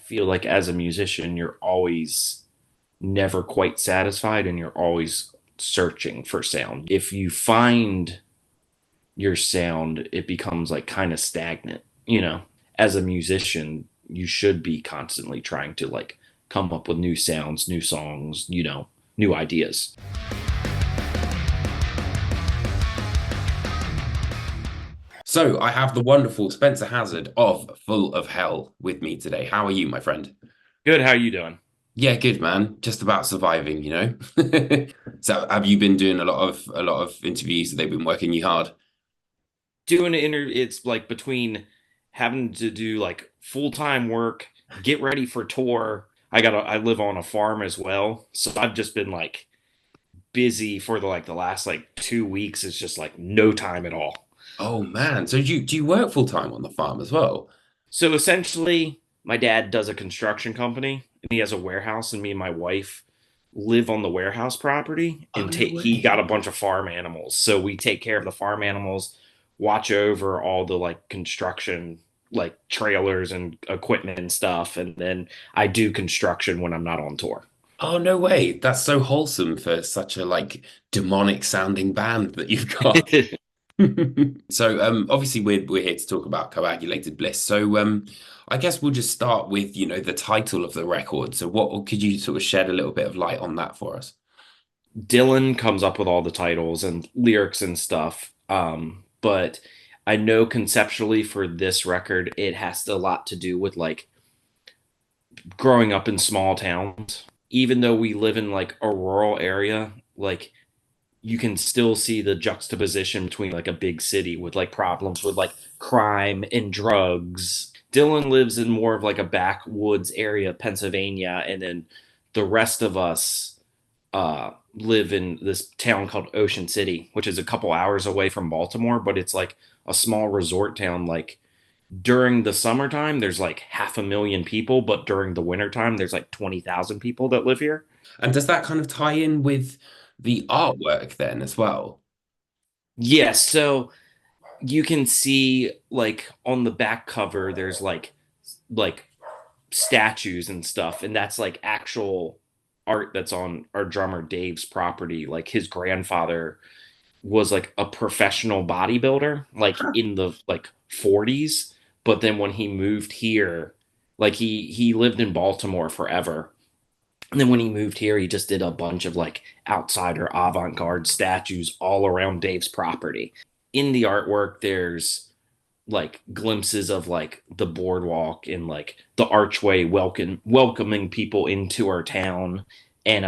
feel like as a musician, you're always never quite satisfied and you're always searching for sound. If you find your sound, it becomes like kind of stagnant, you know. As a musician, you should be constantly trying to like come up with new sounds, new songs, new ideas. So I have the wonderful Spencer Hazard of Full of Hell with me today. How are you, my friend? Good, how you doing? Yeah, good man. Just about surviving, you know. So have you been doing a lot of interviews? Have they been working you hard? Doing an it's like between having to do like full-time work, get ready for tour. I live on a farm as well, so I've just been like busy for the last like 2 weeks. It's just like no time at all. Oh man. So do you work full time on the farm as well? So essentially, my dad does a construction company and he has a warehouse, and me and my wife live on the warehouse property Oh and no he way. got a bunch of farm animals. So we take care of the farm animals, watch over all the like construction like trailers and equipment and stuff, and then I do construction when I'm not on tour. Oh no way. That's so wholesome for such a like demonic sounding band that you've got. So obviously we're here to talk about Coagulated Bliss. So I guess we'll just start with, the title of the record. So what could you sort of shed a little bit of light on that for us? Dylan comes up with all the titles and lyrics and stuff. But I know conceptually for this record, it has a lot to do with like growing up in small towns. Even though we live in like a rural area, like you can still see the juxtaposition between like a big city with like problems with like crime and drugs. Dylan lives in more of like a backwoods area, Pennsylvania, and then the rest of us live in this town called Ocean City, which is a couple hours away from Baltimore, but it's like a small resort town. Like during the summertime, there's like 500,000 people, but during the wintertime, there's like 20,000 people that live here. And does that kind of tie in with the artwork then as well? Yes, so you can see like on the back cover, there's like statues and stuff, and that's like actual art that's on our drummer Dave's property. Like his grandfather was like a professional bodybuilder like in the like 40s, but then when he moved here, like he lived in Baltimore forever, and then when he moved here he just did a bunch of like outsider avant-garde statues all around Dave's property. In the artwork there's like glimpses of like the boardwalk and like the archway welcoming people into our town. And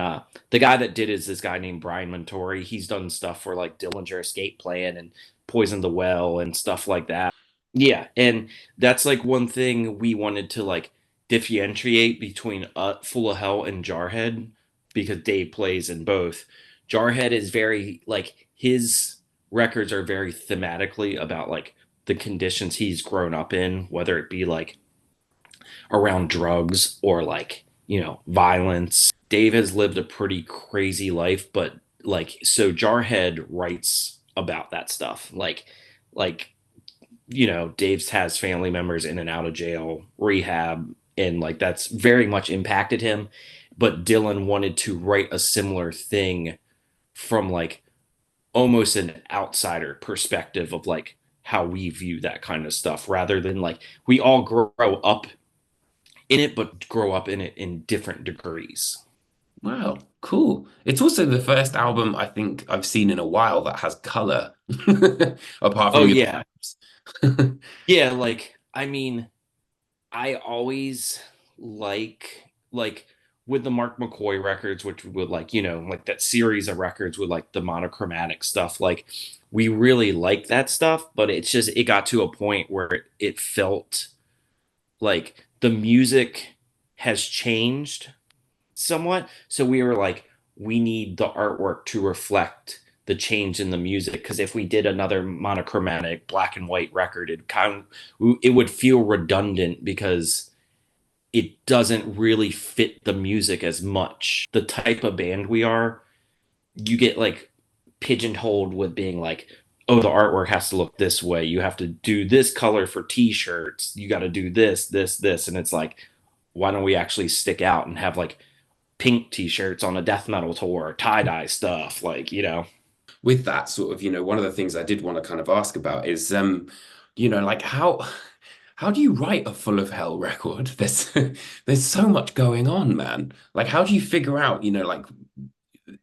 the guy that did it is this guy named Brian Montori. He's done stuff for like Dillinger Escape Plan and Poison the Well and stuff like that. Yeah, and that's like one thing we wanted to like differentiate between Full of Hell and Jarhead, because Dave plays in both. Jarhead is very like his records are very thematically about like the conditions he's grown up in, whether it be like around drugs or like, violence. Dave has lived a pretty crazy life, but like, so Jarhead writes about that stuff. Like, Dave's has family members in and out of jail, rehab, and like that's very much impacted him. But Dylan wanted to write a similar thing from like almost an outsider perspective of like how we view that kind of stuff, rather than like we all grow up in it but grow up in it in different degrees. Wow, cool. It's also the first album I think I've seen in a while that has color, apart Oh from your yeah. types. Yeah, like I mean, I always like with the Mark McCoy records, which would like, like that series of records with like the monochromatic stuff, like we really like that stuff, but it's just it got to a point where it felt like the music has changed somewhat. So we were like, we need the artwork to reflect the change in the music. Because if we did another monochromatic black and white record, it would feel redundant because it doesn't really fit the music as much. The type of band we are, you get like pigeonholed with being like, oh, the artwork has to look this way. You have to do this color for t-shirts. You got to do this, and it's like, why don't we actually stick out and have like pink t-shirts on a death metal tour, tie-dye stuff, like, With that sort of, one of the things I did want to kind of ask about is, like how do you write a full of hell record? There's so much going on, man. Like, how do you figure out, like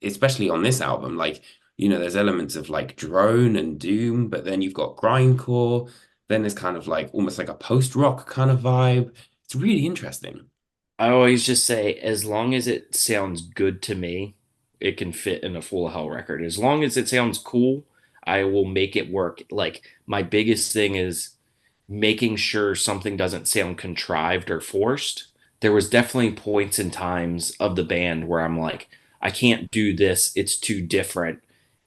especially on this album, like, there's elements of like drone and doom, but then you've got grindcore, then there's kind of like almost like a post-rock kind of vibe. It's really interesting. I always just say, as long as it sounds good to me, it can fit in a Full Hell record. As long as it sounds cool, I will make it work. Like, my biggest thing is making sure something doesn't sound contrived or forced. There was definitely points and times of the band where I'm like, I can't do this, it's too different.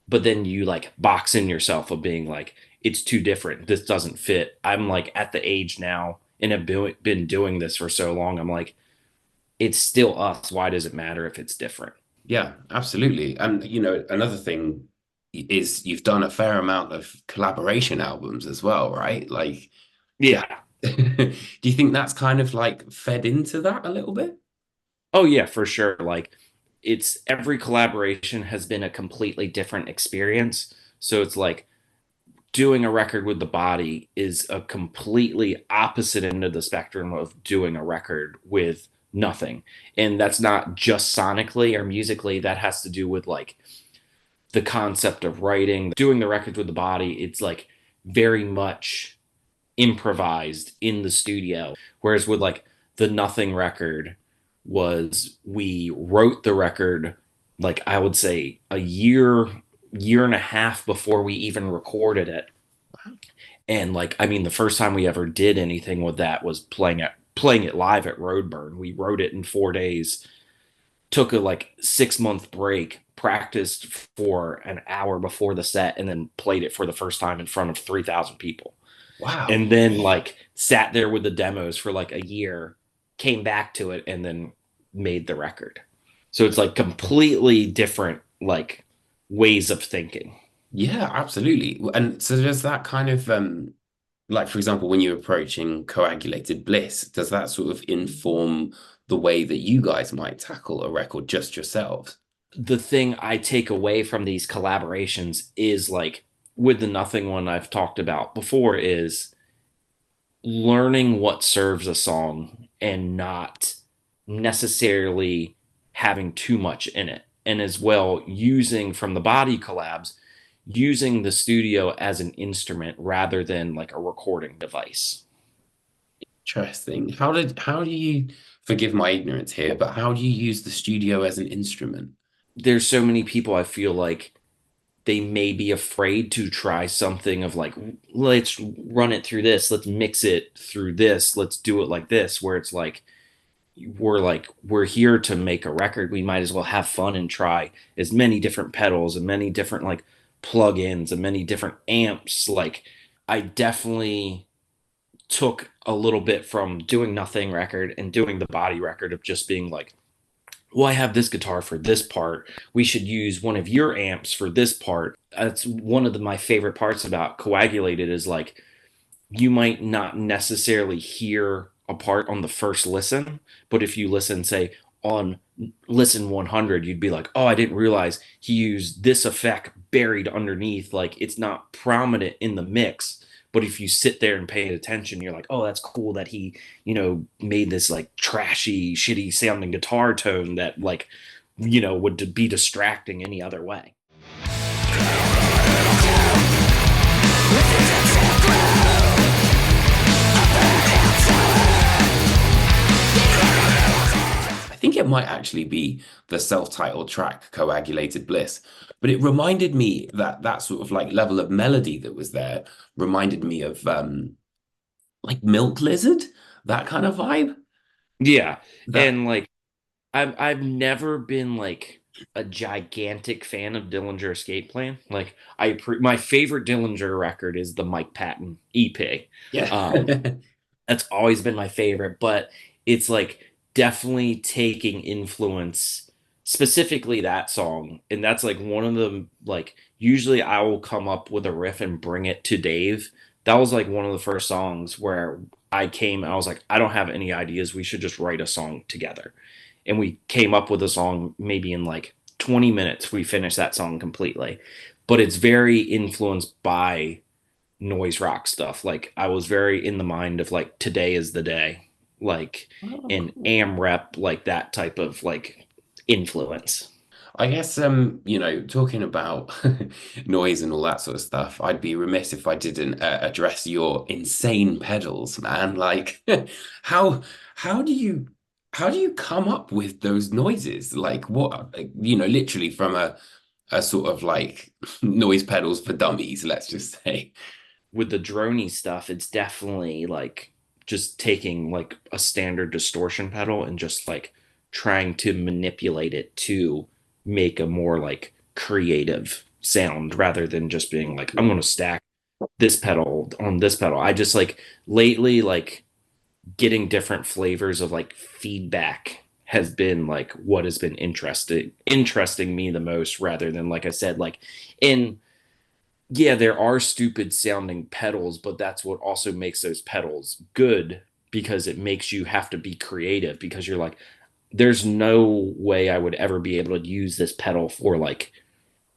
But then you like box in yourself of being like, it's too different, this doesn't fit. I'm like at the age now and have been doing this for so long. I'm like, it's still us. Why does it matter if it's different? Yeah, absolutely. And another thing is you've done a fair amount of collaboration albums as well, right? Like, Yeah. do you think that's kind of like fed into that a little bit? Oh yeah, for sure. Like, it's every collaboration has been a completely different experience. So it's like doing a record with the body is a completely opposite end of the spectrum of doing a record with nothing. And that's not just sonically or musically, that has to do with like the concept of writing. Doing the records with the body, it's like very much improvised in the studio. Whereas with like the Nothing record, was we wrote the record like I would say a year and a half before we even recorded it. And like I mean the first time we ever did anything with that was playing it live at Roadburn. We wrote it in 4 days, took a like 6 month break, practiced for an hour before the set, and then played it for the first time in front of 3,000 people. Wow. And then like sat there with the demos for like a year, came back to it, and then made the record. So it's like completely different like ways of thinking. Yeah, absolutely. And so does that kind of like for example, when you're approaching Coagulated Bliss, does that sort of inform the way that you guys might tackle a record just yourselves? The thing I take away from these collaborations is like with the Nothing one I've talked about before is learning what serves a song and not necessarily having too much in it. And as well, using from the body collabs, using the studio as an instrument rather than like a recording device. Interesting. How do you forgive my ignorance here, but how do you use the studio as an instrument? There's so many people I feel like they may be afraid to try something of like, let's run it through this, let's mix it through this, let's do it like this, where it's like we're here to make a record, we might as well have fun and try as many different pedals and many different like plugins and many different amps. Like I definitely took a little bit from doing Nothing record and doing the body record of just being like, well, I have this guitar for this part, we should use one of your amps for this part. That's one of my favorite parts about Coagulated is like you might not necessarily hear a part on the first listen, but if you listen, say, on listen 100, you'd be like, oh, I didn't realize he used this effect buried underneath. Like it's not prominent in the mix. But if you sit there and pay attention, you're like, oh, that's cool that he, made this like trashy, shitty sounding guitar tone that like, would be distracting any other way. I think it might actually be the self-titled track, Coagulated Bliss. But it reminded me that sort of like level of melody that was there reminded me of like Milk Lizard, that kind of vibe. Yeah. That And like I've never been like a gigantic fan of Dillinger Escape Plan. Like my favorite Dillinger record is the Mike Patton EP. yeah. Um, that's always been my favorite, but it's like definitely taking influence, specifically that song. And that's like one of the like usually I will come up with a riff and bring it to Dave that was like one of the first songs where I came and I was like, I don't have any ideas. We should just write a song together. And we came up with a song maybe in like 20 minutes. We finished that song completely. But it's very influenced by noise rock stuff. Like I was very in the mind of like Today Is the Day, like Oh, an cool. am rep, like that type of like influence. I guess talking about noise and all that sort of stuff, I'd be remiss if I didn't address your insane pedals, man. Like how how do you how do you come up with those noises? Like what, literally from a sort of like noise pedals for dummies, let's just say. With the droney stuff, it's definitely like just taking like a standard distortion pedal and just like trying to manipulate it to make a more like creative sound rather than just being Oh, like, I'm going cool. to stack this pedal on this pedal. I just like lately, like getting different flavors of like feedback has been like what has been interesting me the most rather than like I said like in yeah, there are stupid sounding pedals, but that's what also makes those pedals good because it makes you have to be creative because you're like, there's no way I would ever be able to use this pedal for like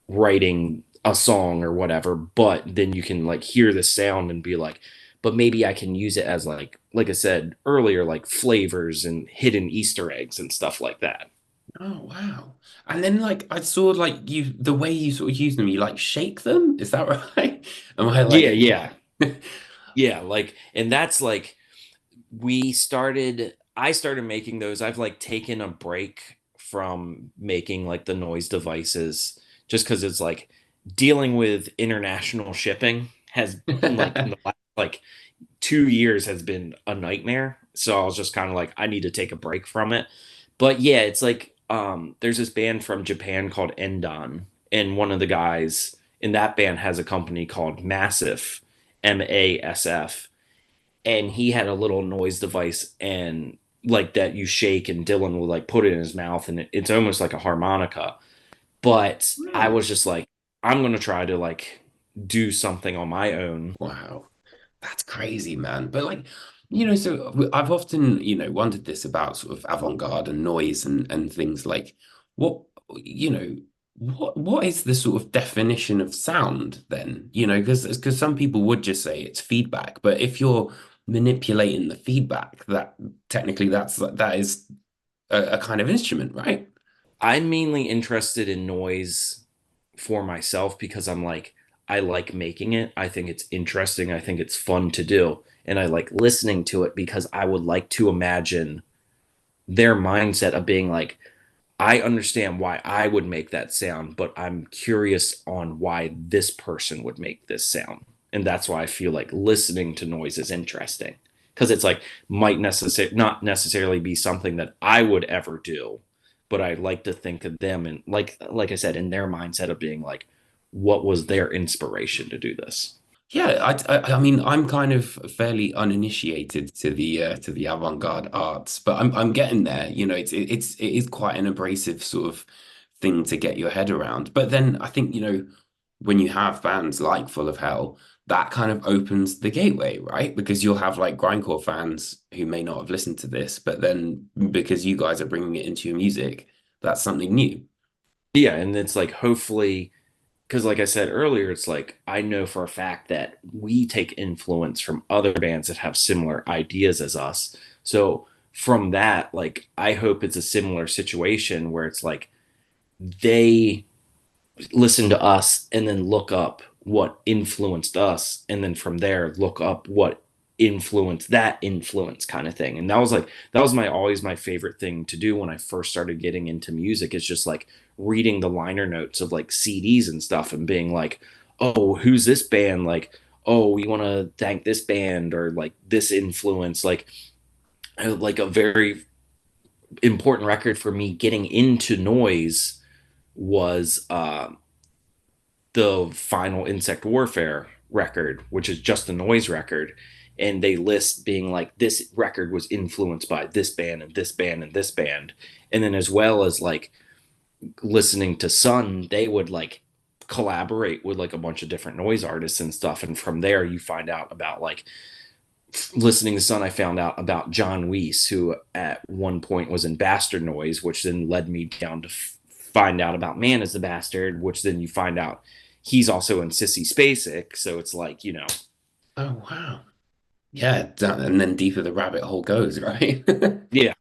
writing a song or whatever. But then you can like hear the sound and be like, but maybe I can use it as like I said earlier, like flavors and hidden Easter eggs and stuff like that. Oh, wow. And then like I saw like the way you sort of use them, you like shake them. Is that right? Am I Yeah, like yeah. Yeah, like and that's like I started making those. I've like taken a break from making like the noise devices just because it's like dealing with international shipping has like in the last like 2 years has been a nightmare. So I was just kind of like, I need to take a break from it. But yeah, it's like there's this band from Japan called Endon, and one of the guys in that band has a company called Massive, MASF, and he had a little noise device and like that you shake and Dylan will like put it in his mouth and it's almost like a harmonica. But I really? was just like, I'm gonna try to like do something on my own. Wow. That's crazy, man. But like, so I've often, wondered this about sort of avant-garde and noise and things like what, you know, what is the sort of definition of sound then? Because some people would just say it's feedback, but if you're manipulating the feedback, that technically that is a kind of instrument, right? I'm mainly interested in noise for myself because I'm like, I like making it. I think it's interesting. I think it's fun to do. And I like listening to it because I would like to imagine their mindset of being like, I understand why I would make that sound, but I'm curious on why this person would make this sound. And that's why I feel like listening to noise is interesting because it's like might not necessarily be something that I would ever do, but I like to think of them and like I said in their mindset of being like what was their inspiration to do this? Yeah, I mean, I'm kind of fairly uninitiated to the avant-garde arts, but I'm getting there. It is quite an abrasive sort of thing to get your head around. But then I think, when you have bands like Full of Hell, that kind of opens the gateway, right? Because you'll have like grindcore fans who may not have listened to this, but then because you guys are bringing it into your music, that's something new. Yeah, and it's like hopefully because like I said earlier, it's like I know for a fact that we take influence from other bands that have similar ideas as us. So from that, like I hope it's a similar situation where it's like they listen to us and then look up what influenced us and then from there look up what influenced that influence kind of thing. And that was my always my favorite thing to do when I first started getting into music is just like reading the liner notes of like CDs and stuff and being like, oh, who's this band, like, oh, we want to thank this band or like this influence, like a very important record for me getting into noise was the final Insect Warfare record, which is just a noise record. And they list being like, this record was influenced by this band and this band and this band. And then, as well as like listening to Sun, they would like collaborate with like a bunch of different noise artists and stuff. And from there, you find out about like listening to Sun, I found out about John Weiss, who at one point was in Bastard Noise, which then led me down to find out about Man is the Bastard, which then you find out he's also in Sissy Spacek. So it's like, Oh wow. Yeah, and then deeper the rabbit hole goes, right? yeah,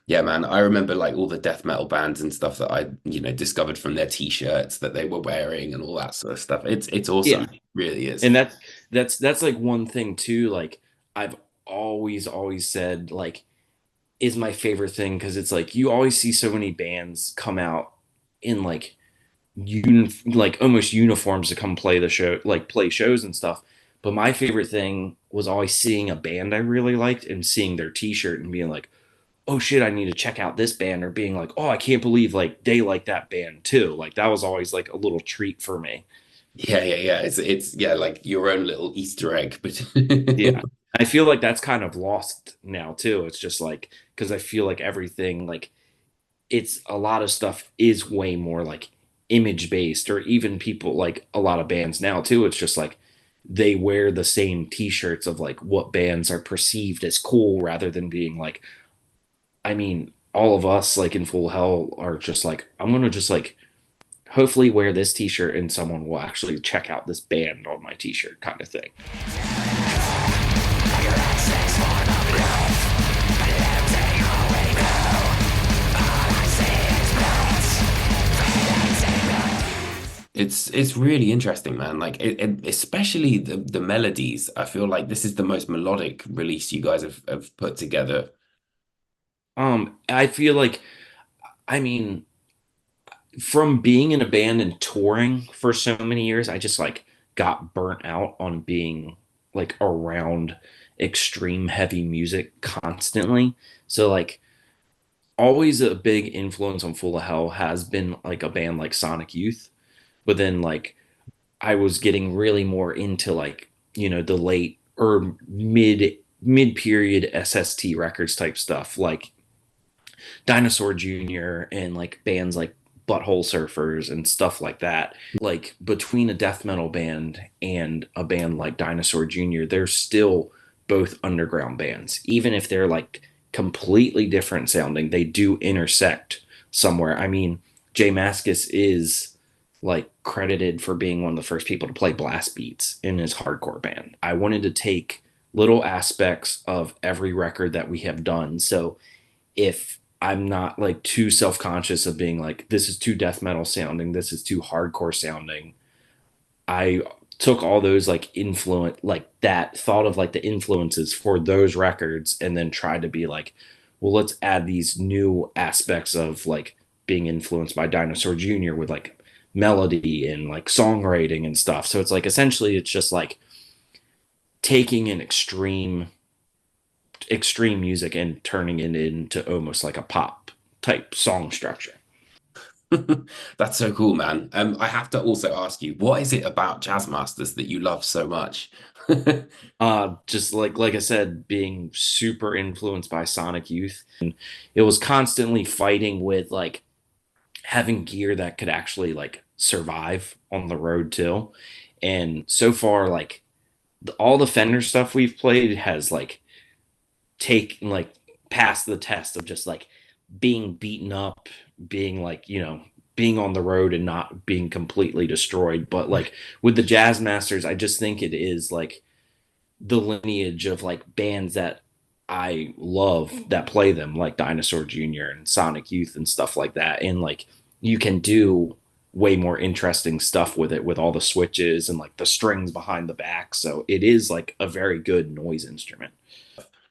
Yeah, man. I remember like all the death metal bands and stuff that I, discovered from their t-shirts that they were wearing and all that sort of stuff. It's awesome. yeah. It really is. And that's like one thing too. Like I've always said, like, is my favorite thing because it's like you always see so many bands come out in like like almost uniforms to come play the show, like play shows and stuff. But my favorite thing was always seeing a band I really liked and seeing their T-shirt and being like, "Oh shit, I need to check out this band," or being like, "Oh, I can't believe like they like that band too." Like that was always like a little treat for me. Yeah, yeah, yeah. It's yeah, like your own little Easter egg, but Yeah. I feel like that's kind of lost now too. It's just like because I feel like everything like it's a lot of stuff is way more like image based, or even people like a lot of bands now too. It's just like they wear the same t-shirts of like what bands are perceived as cool rather than being like, I mean, all of us like in Full Hell are just like, I'm gonna just like hopefully wear this t-shirt and someone will actually check out this band on my t-shirt kind of thing. it's really interesting, man. Like especially the melodies. I feel like this is the most melodic release you guys have put together. I feel like, I mean, from being in a band and touring for so many years, I just like got burnt out on being like around extreme heavy music constantly. So like always a big influence on Full of Hell has been like a band like Sonic Youth. But then like I was getting really more into like, the late or mid period SST records type stuff, like Dinosaur Jr. and like bands like Butthole Surfers and stuff like that. Like between a death metal band and a band like Dinosaur Jr., they're still both underground bands. Even if they're like completely different sounding, they do intersect somewhere. I mean, Jay Mascis is like credited for being one of the first people to play blast beats in his hardcore band. I wanted to take little aspects of every record that we have done. So if I'm not like too self conscious of being like, this is too death metal sounding, this is too hardcore sounding, I took all those like influence, like that thought of like the influences for those records, and then tried to be like, well, let's add these new aspects of like being influenced by Dinosaur Jr. with like melody and like songwriting and stuff. So it's like essentially it's just like taking an extreme music and turning it into almost like a pop type song structure. That's so cool, man. I have to also ask you, what is it about Jazz Masters that you love so much? Just like I said, being super influenced by Sonic Youth, and it was constantly fighting with like having gear that could actually like survive on the road too. And so far, like all the Fender stuff we've played has like taken like passed the test of just like being beaten up, being like, being on the road and not being completely destroyed. But like with the Jazz Masters, I just think it is like the lineage of like bands that I love that play them, like Dinosaur Jr. and Sonic Youth and stuff like that. And like you can do way more interesting stuff with it with all the switches and like the strings behind the back. So it is like a very good noise instrument.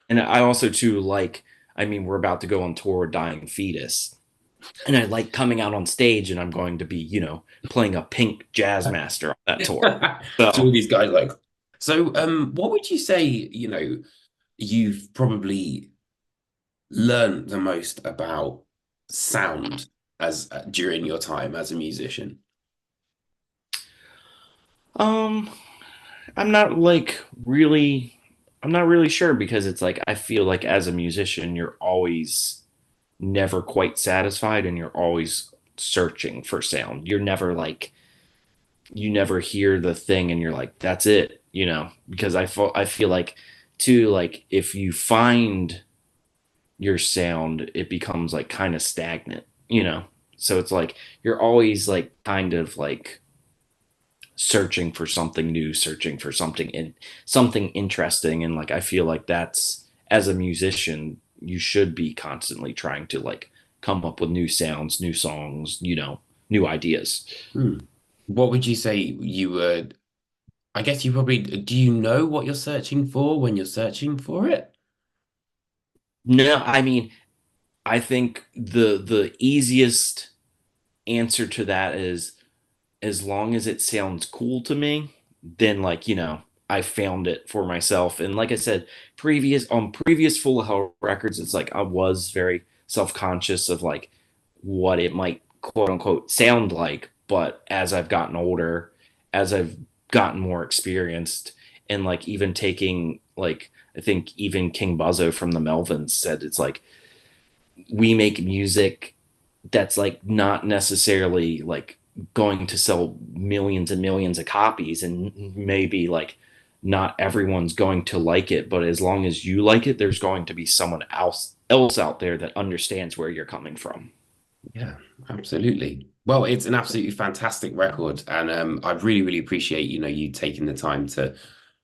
And I also too like, I mean, we're about to go on tour with Dying Fetus. And I like coming out on stage and I'm going to be, playing a pink jazz master on that tour. To all So these guys, like, so what would you say, you've probably learned the most about sound as during your time as a musician? um I'm not like really I'm not really sure because it's like I feel like as a musician you're always never quite satisfied and you're always searching for sound. You're never like you never hear the thing and you're like, that's it, because I feel like too, like if you find your sound, it becomes like kind of stagnant. So it's like you're always like kind of like searching for something new, searching for something interesting, and like I feel like that's, as a musician, you should be constantly trying to like come up with new sounds, new songs, new ideas. Hmm. What would you say you were? I guess you probably do you know what you're searching for when you're searching for it? No, I mean, I think the easiest answer to that is, as long as it sounds cool to me, then like, I found it for myself. And like I said, previous Full of Hell records, it's like I was very self-conscious of like what it might quote unquote sound like. But as I've gotten older, as I've gotten more experienced, and like even taking like, I think even King Buzzo from the Melvins said it's like we make music that's like not necessarily like going to sell millions and millions of copies, and maybe like not everyone's going to like it, but as long as you like it, there's going to be someone else out there that understands where you're coming from. Yeah, absolutely. Well, it's an absolutely fantastic record, and I really, really appreciate you taking the time to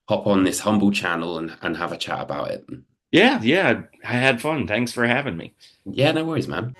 hop on this humble channel and have a chat about it. Yeah, yeah, I had fun. Thanks for having me. Yeah, no worries, man.